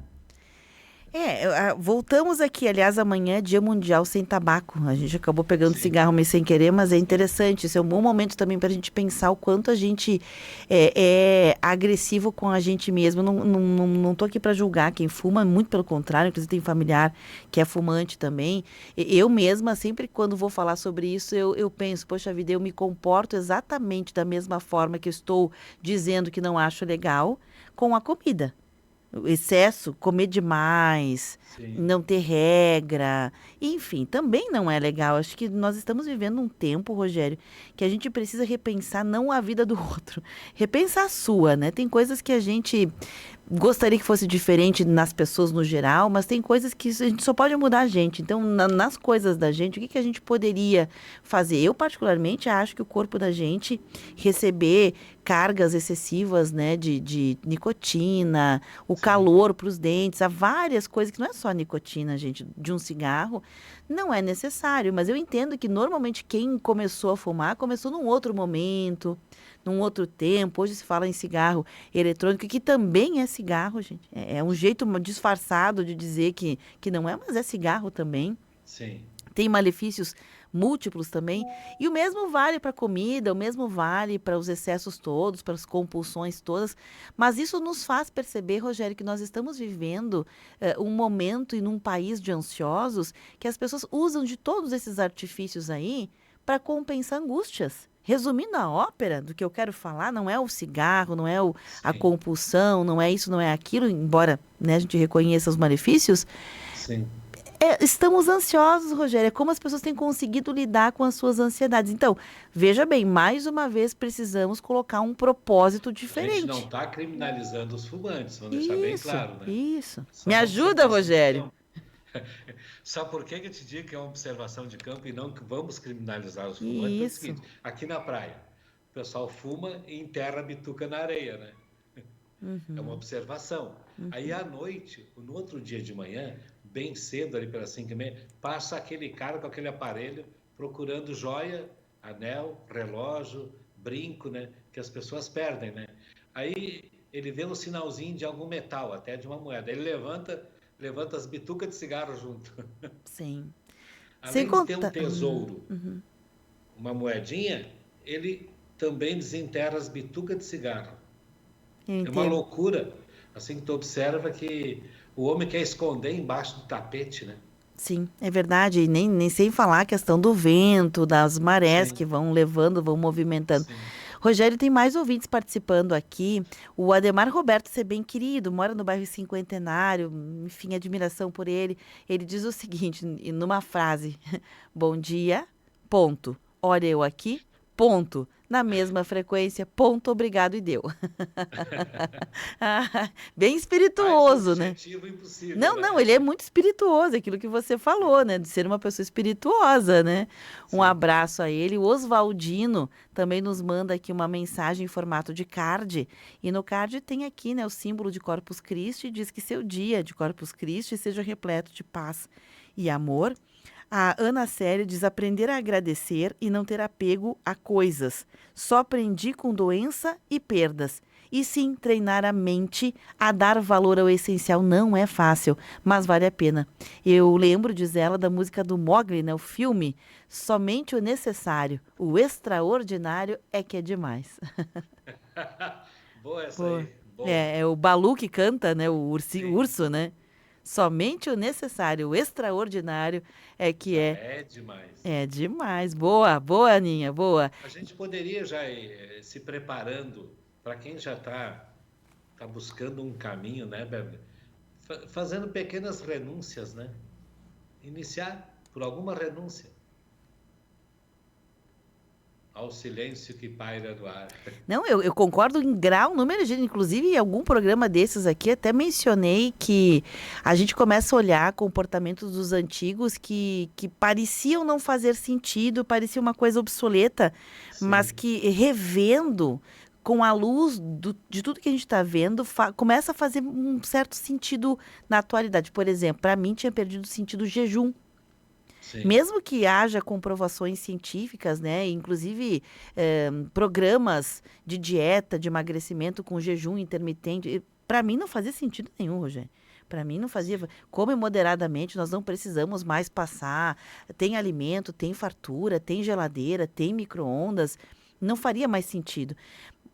Voltamos aqui, aliás, amanhã é Dia Mundial Sem Tabaco. A gente acabou pegando cigarro meio sem querer, mas é interessante. Isso é um bom momento também para a gente pensar o quanto a gente é agressivo com a gente mesmo. Não estou aqui para julgar quem fuma, muito pelo contrário, inclusive tem familiar que é fumante também. Eu mesma, sempre quando vou falar sobre isso, eu penso, poxa vida, eu me comporto exatamente da mesma forma que eu estou dizendo que não acho legal com a comida. O excesso, comer demais, não ter regra, enfim, também não é legal. Acho que nós estamos vivendo um tempo, Rogério, que a gente precisa repensar não a vida do outro, repensar a sua, né? Tem coisas que a gente gostaria que fosse diferente nas pessoas no geral, mas tem coisas que a gente só pode mudar a gente. Então, nas coisas da gente, o que a gente poderia fazer? Eu, particularmente, acho que o corpo da gente receber cargas excessivas, né, de nicotina, o calor para os dentes, há várias coisas que não é só nicotina, gente, de um cigarro, não é necessário. Mas eu entendo que normalmente quem começou a fumar começou num outro momento, num outro tempo. Hoje se fala em cigarro eletrônico, que também é cigarro, gente. É um jeito disfarçado de dizer que não é, mas é cigarro também. Sim. Tem malefícios múltiplos também. E o mesmo vale para a comida, o mesmo vale para os excessos todos, para as compulsões todas. Mas isso nos faz perceber, Rogério, que nós estamos vivendo um momento e num país de ansiosos que as pessoas usam de todos esses artifícios aí para compensar angústias. Resumindo a ópera do que eu quero falar, não é o cigarro, não é a compulsão, não é isso, não é aquilo, embora, né, a gente reconheça os malefícios. Sim. Estamos ansiosos, Rogério. É como as pessoas têm conseguido lidar com as suas ansiedades. Então, veja bem, mais uma vez precisamos colocar um propósito A diferente. gente não está criminalizando os fumantes, vamos deixar bem claro, né? Isso. Só Me uma ajuda, observação de Rogério. campo. Sabe por que eu te digo que é uma observação de campo e não que vamos criminalizar os fumantes? É o seguinte, aqui na praia, o pessoal fuma e enterra a bituca na areia, né? É uma observação. Aí à noite, no outro dia de manhã, bem cedo, ali pelas 5h30, passa aquele cara com aquele aparelho procurando joia, anel, relógio, brinco, né? Que as pessoas perdem, né? Aí ele vê um sinalzinho de algum metal, até de uma moeda. Ele levanta as bitucas de cigarro junto. Sim. Além de ter um tesouro, uma moedinha, ele também desenterra as bitucas de cigarro. É uma loucura. Assim que tu observa que o homem quer esconder embaixo do tapete, né? Sim, é verdade. E nem sem falar a questão do vento, das marés que vão levando, vão movimentando. Sim. Rogério, tem mais ouvintes participando aqui. O Ademar Roberto, ser bem querido, mora no bairro Cinquentenário, enfim, admiração por ele. Ele diz o seguinte, numa frase: bom dia, ponto. Olha eu aqui, ponto. Na mesma frequência, ponto, obrigado e deu. Bem espirituoso, né? Impossível, não, né? ele é muito espirituoso, aquilo que você falou, né? De ser uma pessoa espirituosa, né? Um abraço a ele. O Oswaldino também nos manda aqui uma mensagem em formato de card. E no card tem aqui, né, o símbolo de Corpus Christi, diz que seu dia de Corpus Christi seja repleto de paz e amor. A Ana Célia diz: aprender a agradecer e não ter apego a coisas. Só aprendi com doença e perdas. E sim, treinar a mente a dar valor ao essencial não é fácil, mas vale a pena. Eu lembro, diz ela, da música do Mowgli, né, o filme, somente o necessário, o extraordinário é que é demais. Boa essa aí. Boa. É o Balu que canta, né, o urso, né? Somente o necessário, o extraordinário é que é... É demais. É demais. Boa, Aninha, boa. A gente poderia já ir se preparando para quem já está buscando um caminho, né, Beverly? Fazendo pequenas renúncias, né? Iniciar por alguma renúncia ao silêncio que paira no ar. Não, eu concordo em grau, número de... Inclusive, em algum programa desses aqui, até mencionei que a gente começa a olhar comportamentos dos antigos que pareciam não fazer sentido, parecia uma coisa obsoleta, mas que revendo, com a luz de tudo que a gente está vendo, começa a fazer um certo sentido na atualidade. Por exemplo, para mim tinha perdido o sentido o jejum. Sim. Mesmo que haja comprovações científicas, né, inclusive programas de dieta, de emagrecimento com jejum intermitente, para mim não fazia sentido nenhum, Rogério. Para mim não fazia. Come moderadamente, nós não precisamos mais passar. Tem alimento, tem fartura, tem geladeira, tem micro-ondas. Não faria mais sentido.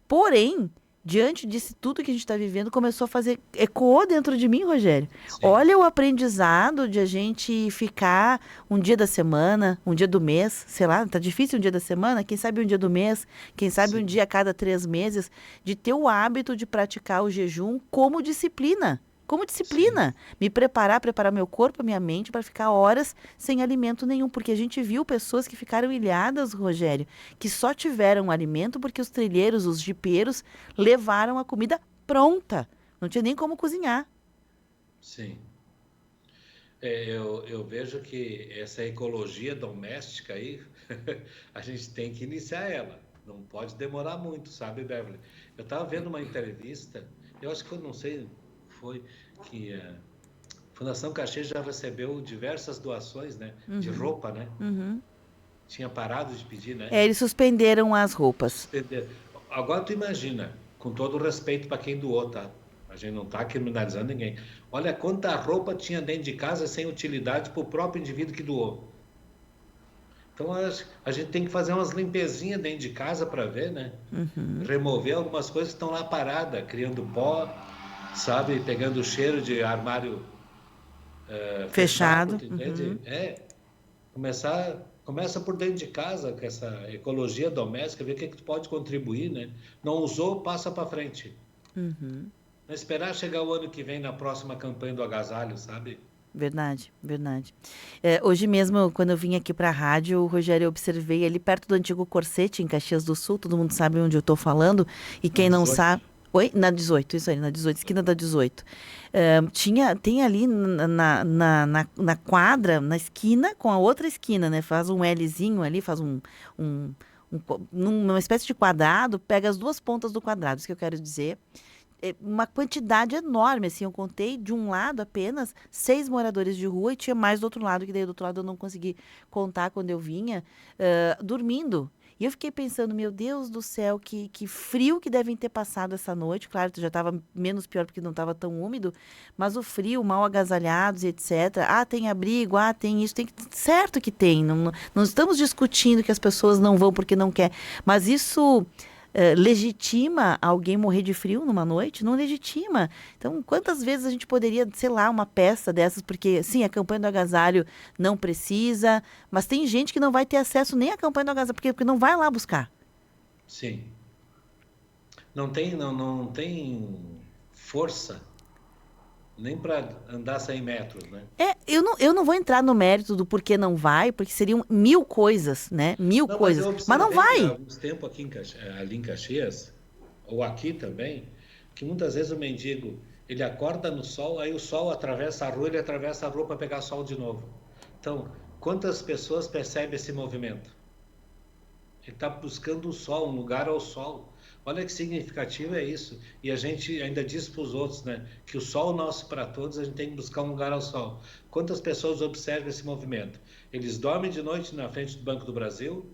Porém, diante disso tudo que a gente está vivendo, começou a fazer... Ecoou dentro de mim, Rogério. Sim. Olha o aprendizado de a gente ficar um dia da semana, um dia do mês, sei lá, tá difícil um dia da semana, quem sabe um dia do mês, quem sabe um dia a cada 3 meses, de ter o hábito de praticar o jejum como disciplina. Como disciplina, me preparar meu corpo, minha mente para ficar horas sem alimento nenhum, porque a gente viu pessoas que ficaram ilhadas, Rogério, que só tiveram alimento porque os trilheiros, os jipeiros, levaram a comida pronta, não tinha nem como cozinhar. Sim. Eu vejo que essa ecologia doméstica aí, a gente tem que iniciar ela, não pode demorar muito, sabe, Beverly? Eu estava vendo uma entrevista, eu acho que eu não sei... foi que a Fundação Caxias já recebeu diversas doações, né, de roupa, né? Tinha parado de pedir, né? Eles suspenderam as roupas. Agora tu imagina, com todo o respeito para quem doou, tá? A gente não está criminalizando ninguém. Olha quanta roupa tinha dentro de casa sem utilidade para o próprio indivíduo que doou. Então a gente tem que fazer umas limpezinhas dentro de casa para ver, né? Remover algumas coisas que estão lá paradas, criando pó, sabe, pegando o cheiro de armário fechado, entende? Começa por dentro de casa com essa ecologia doméstica, ver o que tu pode contribuir, né? Não usou, passa para frente. Não esperar chegar o ano que vem na próxima campanha do agasalho, sabe? Verdade, verdade. Hoje mesmo, quando eu vim aqui para a rádio, o Rogério, eu observei ali perto do antigo Corsete, em Caxias do Sul, todo mundo sabe onde eu estou falando, e quem não sabe... Oi? Na 18, isso aí, na 18, esquina da 18. Tem ali na quadra, na esquina, com a outra esquina, né? Faz um Lzinho ali, faz uma espécie de quadrado, pega as duas pontas do quadrado, isso que eu quero dizer. Uma quantidade enorme, assim, eu contei de um lado apenas 6 moradores de rua e tinha mais do outro lado, que daí do outro lado eu não consegui contar quando eu vinha, dormindo. E eu fiquei pensando, meu Deus do céu, que frio que devem ter passado essa noite. Claro, já estava menos pior porque não estava tão úmido, mas o frio, mal agasalhados e etc. Tem abrigo, tem isso, certo que tem. Não estamos discutindo que as pessoas não vão porque não quer, mas isso... legitima alguém morrer de frio numa noite? Não legitima. Então, quantas vezes a gente poderia, sei lá, uma peça dessas, porque, sim, a campanha do agasalho não precisa, mas tem gente que não vai ter acesso nem à campanha do agasalho, porque não vai lá buscar. Sim. Não tem força nem para andar 100 metros, né? Eu não vou entrar no mérito do porquê não vai, porque seriam 1000 coisas, né? 1000 coisas. Mas não vai. Há alguns tempos ali em Caxias, ou aqui também, que muitas vezes o mendigo, ele acorda no sol, aí o sol atravessa a rua, ele atravessa a rua para pegar sol de novo. Então, quantas pessoas percebem esse movimento? Ele está buscando o sol, um lugar ao sol. Olha que significativo é isso. E a gente ainda diz para os outros, né, que o sol nosso para todos, a gente tem que buscar um lugar ao sol. Quantas pessoas observam esse movimento? Eles dormem de noite na frente do Banco do Brasil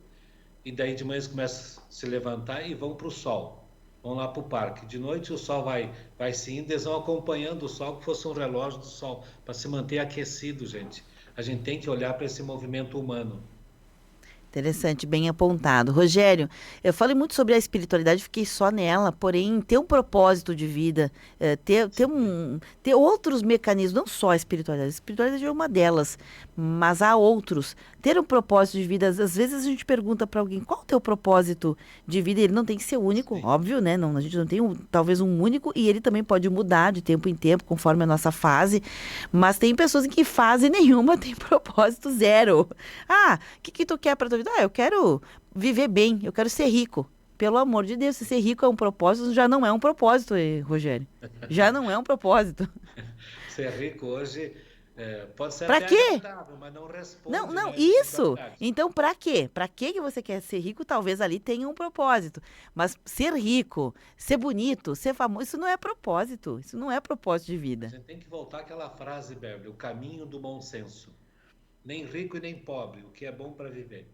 e daí de manhã eles começam a se levantar e vão para o sol. Vão lá para o parque. De noite o sol vai se indo, eles vão acompanhando o sol, que fosse um relógio do sol, para se manter aquecido, gente. A gente tem que olhar para esse movimento humano. Interessante, bem apontado. Rogério, eu falei muito sobre a espiritualidade, fiquei só nela, porém, ter um propósito de vida, ter outros mecanismos, não só a espiritualidade é uma delas, mas há outros. Ter um propósito de vida, às vezes a gente pergunta para alguém, qual é o teu propósito de vida? Ele não tem que ser único, óbvio, né? Não, a gente não tem talvez um único, e ele também pode mudar de tempo em tempo, conforme a nossa fase, mas tem pessoas em que fase nenhuma tem propósito zero. O que tu quer para tua vida? Eu quero viver bem, eu quero ser rico. Pelo amor de Deus, se ser rico é um propósito, já não é um propósito, Rogério. Já não é um propósito. Ser rico hoje pode ser pra quê? agradável, mas não responde. Não, isso. Então, pra quê? Pra que você quer ser rico? Talvez ali tenha um propósito. Mas ser rico, ser bonito, ser famoso, isso não é propósito. Isso não é propósito de vida. A gente tem que voltar àquela frase, Beverly, o caminho do bom senso. Nem rico e nem pobre, o que é bom para viver.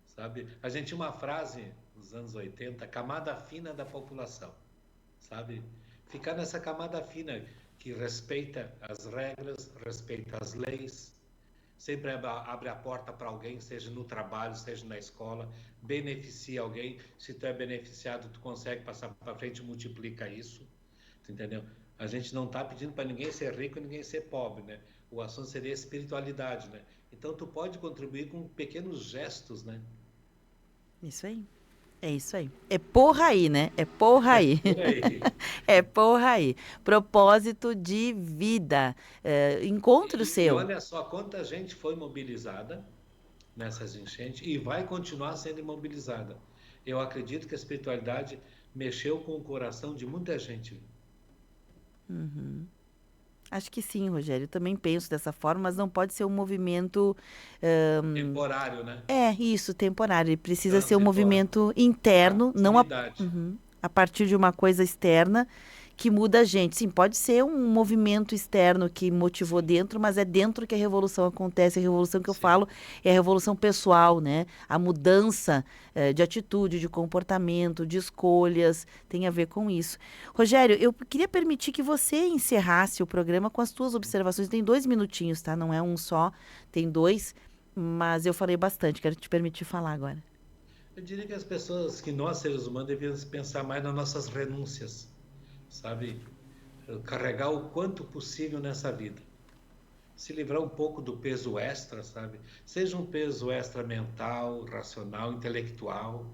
Sabe? A gente tinha uma frase nos anos 80, camada fina da população, sabe? Ficar nessa camada fina que respeita as regras, respeita as leis, sempre abre a porta para alguém, seja no trabalho, seja na escola, beneficia alguém. Se tu é beneficiado, tu consegue passar para frente e multiplica isso, entendeu? A gente não está pedindo para ninguém ser rico e ninguém ser pobre, né? O assunto seria espiritualidade, né? Então tu pode contribuir com pequenos gestos, né? Isso aí. É isso aí. É porra aí, né? É porra aí. É porra aí. Propósito de vida. Encontre o seu. E olha só quanta gente foi mobilizada nessas enchentes e vai continuar sendo mobilizada. Eu acredito que a espiritualidade mexeu com o coração de muita gente. Uhum. Acho que sim, Rogério. Eu também penso dessa forma, mas não pode ser um movimento... temporário, né? Isso, temporário. Ele precisa ser um movimento interno, não a partir de uma coisa externa que muda a gente. Sim, pode ser um movimento externo que motivou dentro, mas é dentro que a revolução acontece. A revolução que eu falo é a revolução pessoal, né? A mudança de atitude, de comportamento, de escolhas, tem a ver com isso. Rogério, eu queria permitir que você encerrasse o programa com as suas observações. Tem 2 minutinhos, tá? Não é um só, tem 2, mas eu falei bastante, quero te permitir falar agora. Eu diria que as pessoas, que nós seres humanos, devíamos pensar mais nas nossas renúncias, sabe? Carregar o quanto possível nessa vida. Se livrar um pouco do peso extra, sabe? Seja um peso extra mental, racional, intelectual,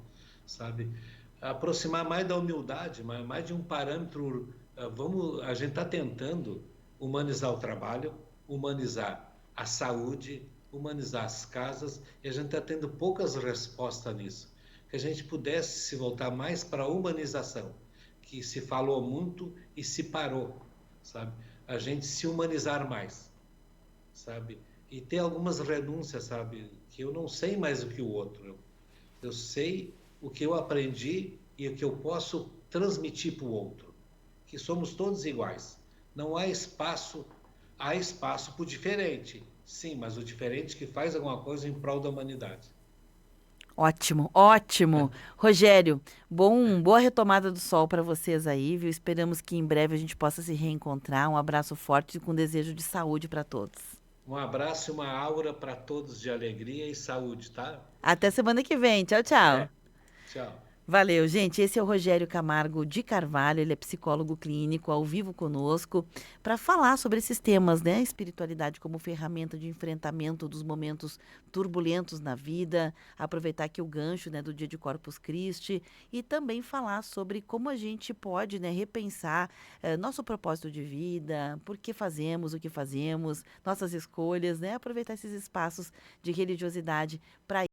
sabe? Aproximar mais da humildade, mais de um parâmetro. A gente está tentando humanizar o trabalho, humanizar a saúde, humanizar as casas, e a gente está tendo poucas respostas nisso. Que a gente pudesse se voltar mais para a humanização, que se falou muito e se parou, sabe? A gente se humanizar mais, sabe? E ter algumas renúncias, sabe? Que eu não sei mais do que o outro. Eu sei o que eu aprendi e o que eu posso transmitir para o outro. Que somos todos iguais. Não há espaço para o diferente. Sim, mas o diferente que faz alguma coisa em prol da humanidade. Ótimo, ótimo. Rogério, boa retomada do sol para vocês aí, viu? Esperamos que em breve a gente possa se reencontrar. Um abraço forte e com desejo de saúde para todos. Um abraço e uma aura para todos de alegria e saúde, tá? Até semana que vem. Tchau, tchau. Tchau. Valeu, gente. Esse é o Rogério Camargo de Carvalho, ele é psicólogo clínico, ao vivo conosco, para falar sobre esses temas, né? Espiritualidade como ferramenta de enfrentamento dos momentos turbulentos na vida, aproveitar aqui o gancho, né, do dia de Corpus Christi e também falar sobre como a gente pode, né, repensar nosso propósito de vida, por que fazemos o que fazemos, nossas escolhas, né? Aproveitar esses espaços de religiosidade para